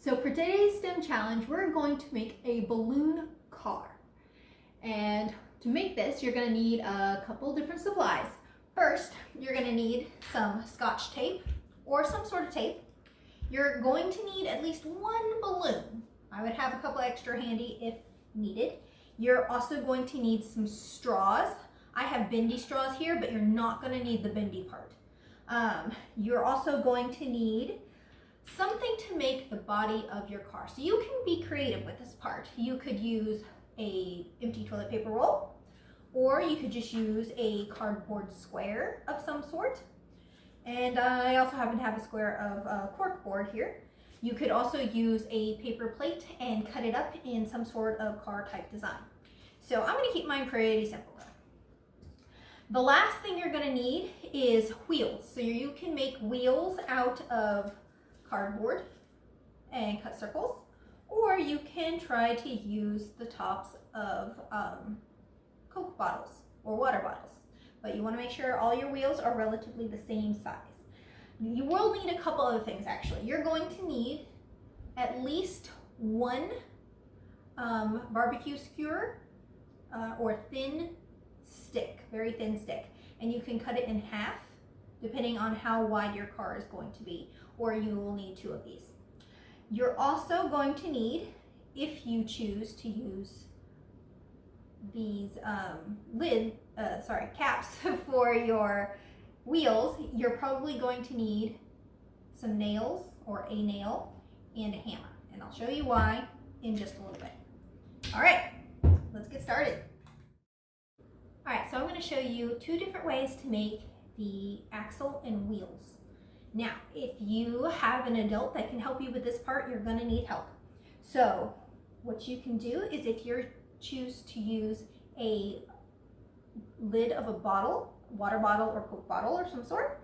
So for today's STEM challenge, we're going to make a balloon car. And to make this, you're going to need a couple different supplies. First, you're going to need some Scotch tape or some sort of tape. You're going to need at least one balloon. I would have a couple extra handy if needed. You're also going to need some straws. I have bendy straws here, but you're not going to need the bendy part. You're also going to need something to make the body of your car. So you can be creative with this part. You could use an empty toilet paper roll, or you could just use a cardboard square of some sort. And I also happen to have a square of cork board here. You could also use a paper plate and cut it up in some sort of car type design. So I'm going to keep mine pretty simple though. The last thing you're going to need is wheels. So you can make wheels out of cardboard and cut circles, or you can try to use the tops of Coke bottles or water bottles, but you want to make sure all your wheels are relatively the same size. You will need a couple other things actually. You're going to need at least one barbecue skewer or thin stick, very thin stick, and you can cut it in half depending on how wide your car is going to be, or you will need two of these. You're also going to need, if you choose to use these caps for your wheels, you're probably going to need some nails or a nail and a hammer. And I'll show you why in just a little bit. All right, let's get started. All right, so I'm going to show you two different ways to make the axle and wheels. Now, if you have an adult that can help you with this part, you're going to need help. So what you can do is, if you choose to use a lid of a bottle, water bottle or Coke bottle or some sort,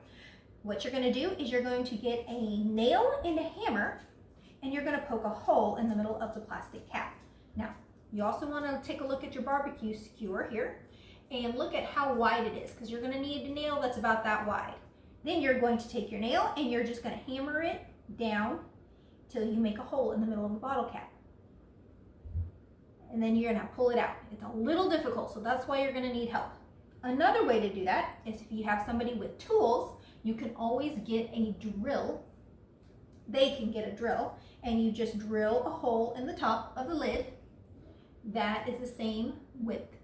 what you're going to do is you're going to get a nail and a hammer, and you're going to poke a hole in the middle of the plastic cap. Now, you also want to take a look at your barbecue skewer here and look at how wide it is, because you're going to need a nail that's about that wide. Then you're going to take your nail and you're just going to hammer it down till you make a hole in the middle of the bottle cap. And then you're going to pull it out. It's a little difficult, so that's why you're going to need help. Another way to do that is, if you have somebody with tools, you can always get a drill. They can get a drill, and you just drill a hole in the top of the lid that is the same width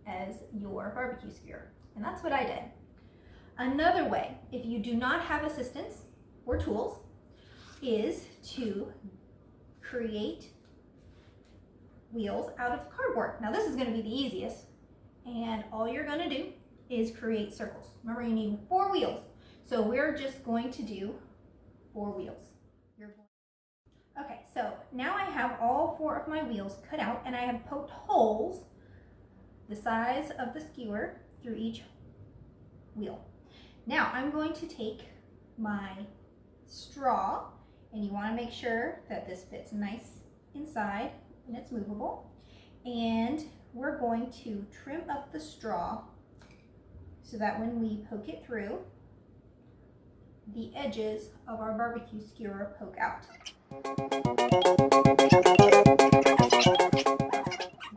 as your barbecue skewer. And that's what I did. Another way, if you do not have assistance or tools, is to create wheels out of cardboard. Now this is going to be the easiest, and all you're going to do is create circles. Remember, you need 4 wheels, so we're just going to do 4 wheels. Okay, so now I have all 4 of my wheels cut out, and I have poked holes the size of the skewer through each wheel. Now I'm going to take my straw, and you want to make sure that this fits nice inside and it's movable, and we're going to trim up the straw so that when we poke it through, the edges of our barbecue skewer poke out.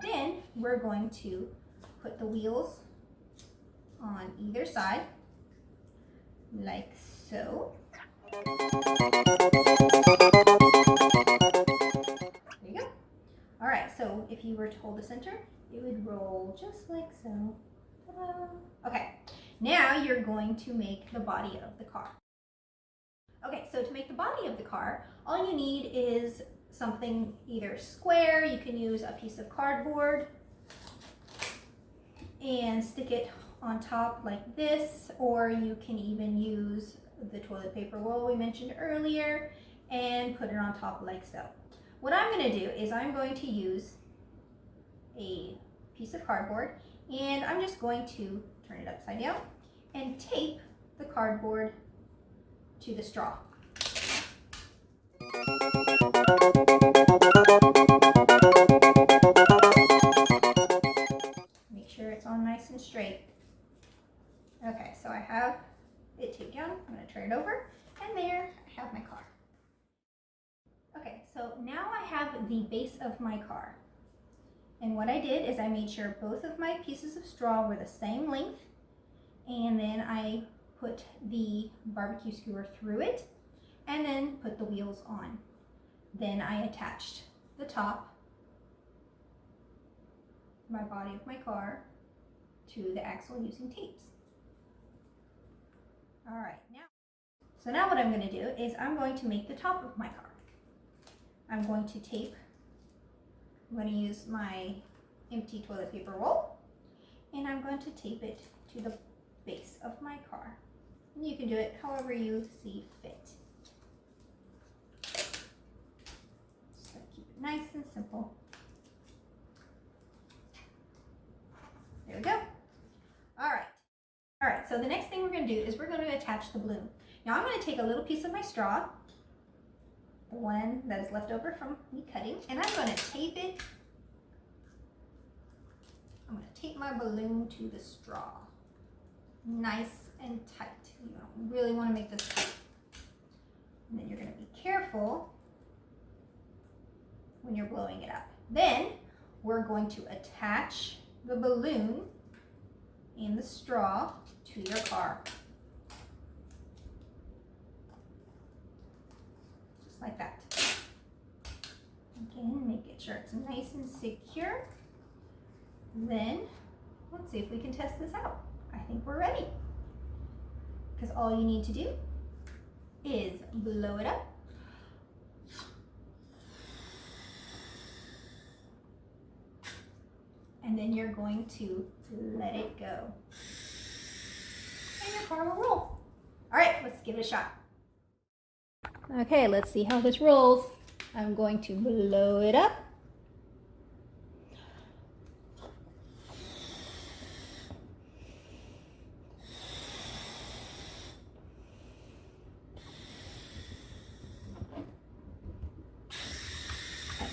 Then we're going to put the wheels on either side, like so. There you go. All right, so if you were to hold the center, it would roll just like so. Ta-da. Okay, now you're going to make the body of the car. Okay, so to make the body of the car, all you need is something either square. You can use a piece of cardboard and stick it on top like this, or you can even use the toilet paper roll we mentioned earlier and put it on top like so. What I'm going to do is I'm going to use a piece of cardboard, and I'm just going to turn it upside down and tape the cardboard to the straw. Make sure it's all nice and straight. Okay, so I have it taped down. I'm going to turn it over, and there I have my car. Okay, so now I have the base of my car. And what I did is I made sure both of my pieces of straw were the same length, and then I put the barbecue skewer through it and then put the wheels on. Then I attached the top, my body of my car, to the axle using tapes. All right, now what I'm going to do is I'm going to make the top of my car. I'm going to use my empty toilet paper roll, and I'm going to tape it to the base of my car. And you can do it however you see fit. Just keep it nice and simple. There we go. All right, so the next thing we're going to do is we're going to attach the balloon. Now I'm going to take a little piece of my straw, the one that is left over from me cutting, and I'm going to tape it. I'm going to tape my balloon to the straw. Nice and tight. You don't really want to make this tight. And then you're going to be careful when you're blowing it up. Then we're going to attach the balloon and the straw to your car. Just like that. Again, make sure it's nice and secure. Then let's see if we can test this out. I think we're ready. Because all you need to do is blow it up. And then you're going to let it go. And your car will roll. All right, let's give it a shot. Okay, let's see how this rolls. I'm going to blow it up.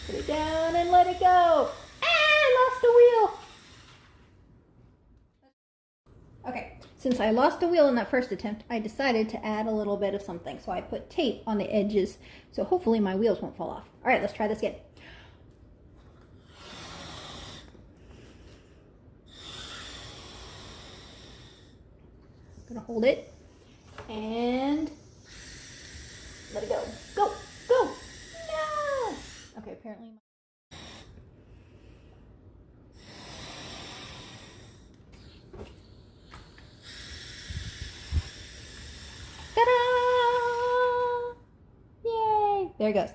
Put it down and let it go. I lost a wheel. Okay, since I lost a wheel in that first attempt, I decided to add a little bit of something. So I put tape on the edges, so hopefully my wheels won't fall off. All right, let's try this again. I'm gonna hold it and let it go. Go, go. No. Okay, apparently. Ta-da! Yay! There it goes.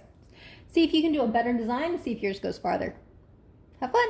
See if you can do a better design, see if yours goes farther. Have fun!